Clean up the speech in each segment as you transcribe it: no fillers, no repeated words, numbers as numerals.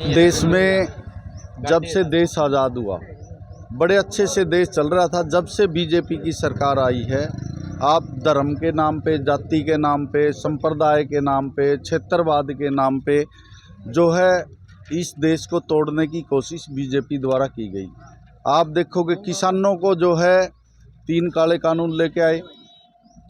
देश में जब से देश आज़ाद हुआ बड़े अच्छे से देश चल रहा था। जब से बीजेपी की सरकार आई है, आप धर्म के नाम पे, जाति के नाम पे, संप्रदाय के नाम पे, क्षेत्रवाद के नाम पे जो है इस देश को तोड़ने की कोशिश बीजेपी द्वारा की गई। आप देखोगे किसानों को जो है 3 काले कानून लेके आए।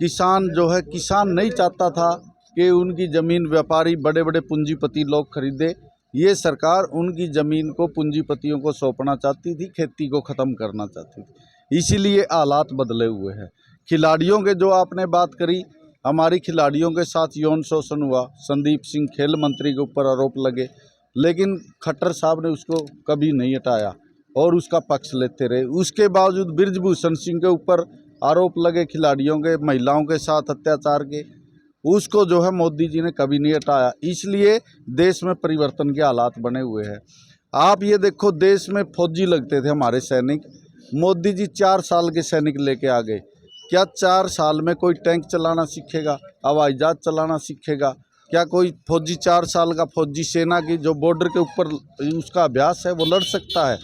किसान जो है, किसान नहीं चाहता था कि उनकी ज़मीन व्यापारी बड़े बड़े पूंजीपति लोग खरीदे। ये सरकार उनकी ज़मीन को पूंजीपतियों को सौंपना चाहती थी, खेती को ख़त्म करना चाहती थी। इसीलिए हालात बदले हुए हैं। खिलाड़ियों के जो आपने बात करी, हमारी खिलाड़ियों के साथ यौन शोषण हुआ, संदीप सिंह खेल मंत्री के ऊपर आरोप लगे, लेकिन खट्टर साहब ने उसको कभी नहीं हटाया और उसका पक्ष लेते रहे। उसके बावजूद बृजभूषण सिंह के ऊपर आरोप लगे खिलाड़ियों के, महिलाओं के साथ अत्याचार के, उसको जो है मोदी जी ने कभी नहीं हटाया। इसलिए देश में परिवर्तन के हालात बने हुए हैं। आप ये देखो, देश में फौजी लगते थे हमारे सैनिक, मोदी जी 4 साल के सैनिक लेके आ गए। क्या 4 साल में कोई टैंक चलाना सीखेगा, हवाई जहाज चलाना सीखेगा? क्या कोई फौजी 4 साल का फौजी सेना की जो बॉर्डर के ऊपर उसका अभ्यास है वो लड़ सकता है?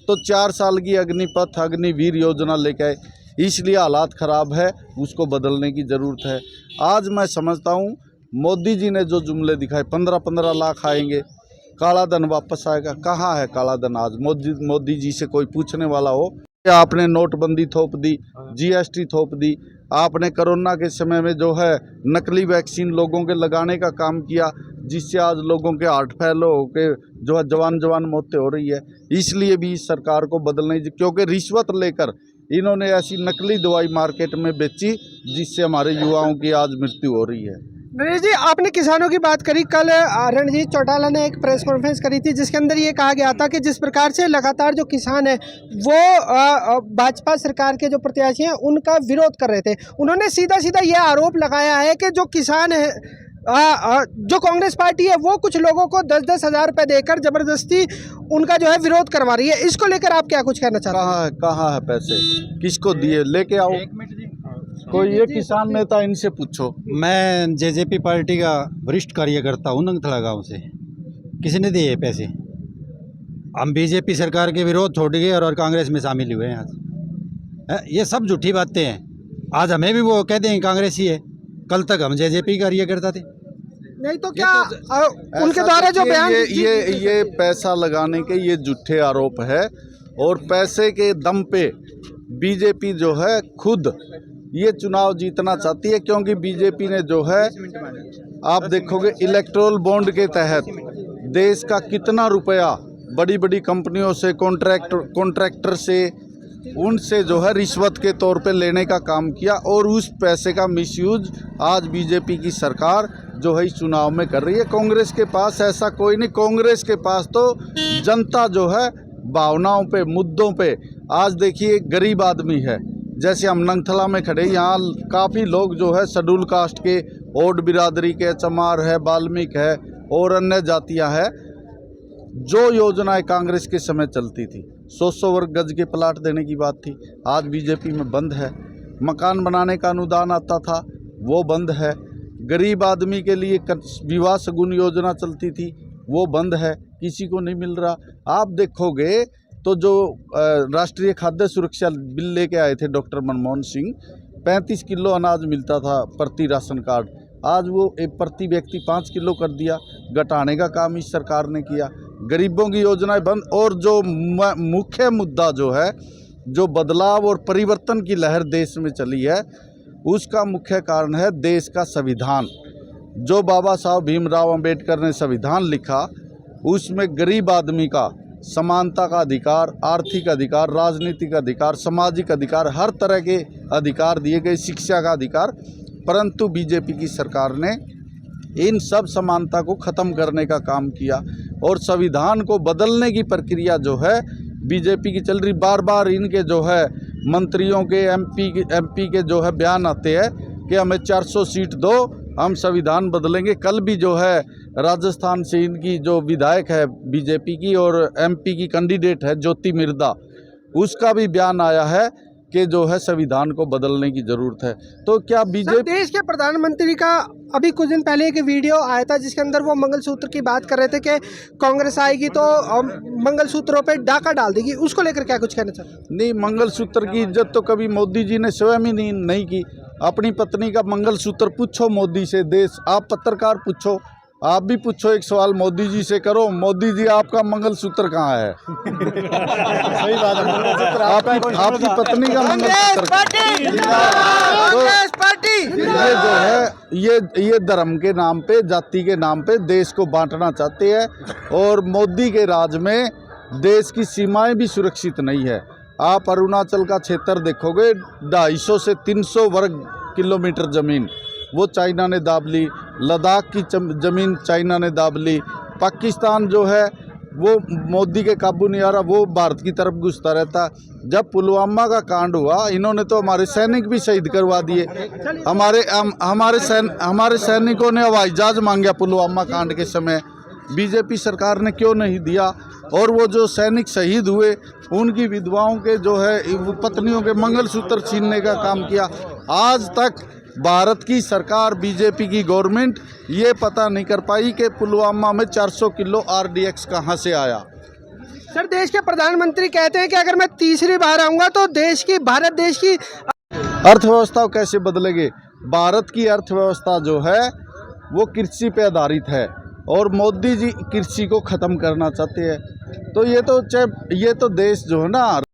तो 4 साल की अग्निपथ, अग्निवीर योजना लेके आए। इसलिए हालात ख़राब है, उसको बदलने की ज़रूरत है। आज मैं समझता हूँ मोदी जी ने जो जुमले दिखाए, 15-15 लाख आएंगे, काला धन वापस आएगा। कहाँ है काला धन? आज मोदी जी से कोई पूछने वाला हो? आपने नोटबंदी थोप दी, जीएसटी थोप दी, आपने कोरोना के समय में जो है नकली वैक्सीन लोगों के लगाने का काम किया, जिससे आज लोगों के हार्ट फेल हो के जो है जवान मौतें हो रही है। इसलिए भी इस सरकार को बदलने, क्योंकि रिश्वत लेकर इन्होंने ऐसी नकली दवाई मार्केट में बेची जिससे हमारे युवाओं की आज मृत्यु हो रही है। नरेश जी, आपने किसानों की बात करी। कल रणजीत चौटाला ने एक प्रेस कॉन्फ्रेंस करी थी जिसके अंदर ये कहा गया था कि जिस प्रकार से लगातार जो किसान है वो भाजपा सरकार के जो प्रत्याशी हैं उनका विरोध कर रहे थे, उन्होंने सीधा सीधा ये आरोप लगाया है कि जो किसान है, जो कांग्रेस पार्टी है वो कुछ लोगों को 10-10 हज़ार रुपये देकर जबरदस्ती उनका जो है विरोध करवा रही है। इसको लेकर आप क्या कुछ कहना चाहते हैं? कहाँ है पैसे? किसको दिए? लेके आओ। कोई ये किसान नेता, इनसे पूछो। मैं जेजेपी पार्टी का वरिष्ठ कार्यकर्ता हूँ नंगथला गांव से। किसी ने दिए पैसे? हम बीजेपी सरकार के विरोध छोड़ गए और कांग्रेस में शामिल हुए हैं। आज ये सब झूठी बातें हैं। आज हमें भी वो कहते हैं कांग्रेसी है, कल तक हम जेजेपी कार्यकर्ता थे। नहीं तो क्या उनके द्वारा जो बयान ये पैसा लगाने के ये झूठे आरोप है और पैसे के दम पे बीजेपी जो है खुद ये चुनाव जीतना चाहती है। क्योंकि बीजेपी ने जो है, आप देखोगे इलेक्टोरल बॉन्ड के तहत देश का कितना रुपया बड़ी बड़ी कंपनियों से, कॉन्ट्रैक्टर से, उनसे जो है रिश्वत के तौर पे लेने का काम किया और उस पैसे का मिसयूज आज बीजेपी की सरकार जो है इस चुनाव में कर रही है। कांग्रेस के पास ऐसा कोई नहीं। कांग्रेस के पास तो जनता जो है भावनाओं पे, मुद्दों पे, आज देखिए गरीब आदमी है, जैसे हम नंगथला में खड़े, यहाँ काफ़ी लोग जो है शेड्यूल कास्ट के, ओड बिरादरी के, चमार है, बाल्मीक है और अन्य जातियाँ हैं। जो योजनाएं कांग्रेस के समय चलती थी, 100 वर्ग गज के प्लाट देने की बात थी, आज बीजेपी में बंद है। मकान बनाने का अनुदान आता था, वो बंद है। गरीब आदमी के लिए विवाह शगुन योजना चलती थी, वो बंद है, किसी को नहीं मिल रहा। आप देखोगे तो जो राष्ट्रीय खाद्य सुरक्षा बिल लेके आए थे डॉक्टर मनमोहन सिंह, 35 किलो अनाज मिलता था प्रति राशन कार्ड, आज वो एक प्रति व्यक्ति 5 किलो कर दिया। घटाने का काम इस सरकार ने किया। गरीबों की योजनाएं बंद। और जो मुख्य मुद्दा जो है, जो बदलाव और परिवर्तन की लहर देश में चली है, उसका मुख्य कारण है देश का संविधान। जो बाबा साहब भीमराव अंबेडकर ने संविधान लिखा, उसमें गरीब आदमी का समानता का अधिकार, आर्थिक अधिकार, राजनीतिक अधिकार, सामाजिक अधिकार, हर तरह के अधिकार दिए गए, शिक्षा का अधिकार। परंतु बीजेपी की सरकार ने इन सब समानता को ख़त्म करने का काम किया और संविधान को बदलने की प्रक्रिया जो है बीजेपी की चल रही। बार बार इनके जो है मंत्रियों के, एमपी के जो है बयान आते हैं कि हमें 400 सीट दो, हम संविधान बदलेंगे। कल भी जो है राजस्थान से इनकी जो विधायक है बीजेपी की और एमपी की कैंडिडेट है ज्योति मिर्दा, उसका भी बयान आया है के जो है संविधान को बदलने की जरूरत है। तो क्या सर, बीजेपी देश के प्रधानमंत्री का अभी कुछ दिन पहले एक वीडियो आया था जिसके अंदर वो मंगलसूत्र की बात कर रहे थे कि कांग्रेस आएगी तो मंगलसूत्रों पे डाका डाल देगी, उसको लेकर क्या कुछ कहना चाहते हैं? नहीं, मंगलसूत्र की इज्जत तो कभी मोदी जी ने स्वयं ही नहीं की। अपनी पत्नी का मंगलसूत्र पूछो मोदी से, देश आप पत्रकार पूछो, आप भी पूछो, एक सवाल मोदी जी से करो, मोदी जी आपका मंगलसूत्र कहाँ है? सही बात है, मंगलसूत्र आपकी पत्नी का मंगलसूत्र ये जो है ये धर्म के नाम पे, जाति के नाम पे देश को बांटना चाहते हैं और मोदी के राज में देश की सीमाएं भी सुरक्षित नहीं है। आप अरुणाचल का क्षेत्र देखोगे, 250 से 300 वर्ग किलोमीटर ज़मीन वो चाइना ने दाब ली, लद्दाख की ज़मीन चाइना ने दाब ली, पाकिस्तान जो है वो मोदी के काबू नहीं आ रहा, वो भारत की तरफ घुसता रहता। जब पुलवामा का कांड हुआ, इन्होंने तो हमारे सैनिक भी शहीद करवा दिए। हमारे सैनिकों ने हवाई जहाज मांगा पुलवामा कांड के समय, बीजेपी सरकार ने क्यों नहीं दिया? और वो जो सैनिक शहीद हुए उनकी विधवाओं के जो है पत्नियों के मंगलसूत्र छीनने का काम किया। आज तक भारत की सरकार, बीजेपी की गवर्नमेंट ये पता नहीं कर पाई कि पुलवामा में 400 किलो RDX कहाँ से आया। सर, देश के प्रधानमंत्री कहते हैं कि अगर मैं तीसरी बार आऊंगा तो भारत देश की अर्थव्यवस्था कैसे बदलेगी? भारत की अर्थव्यवस्था जो है वो कृषि पे आधारित है और मोदी जी कृषि को ख़त्म करना चाहते हैं। तो ये तो देश जो है ना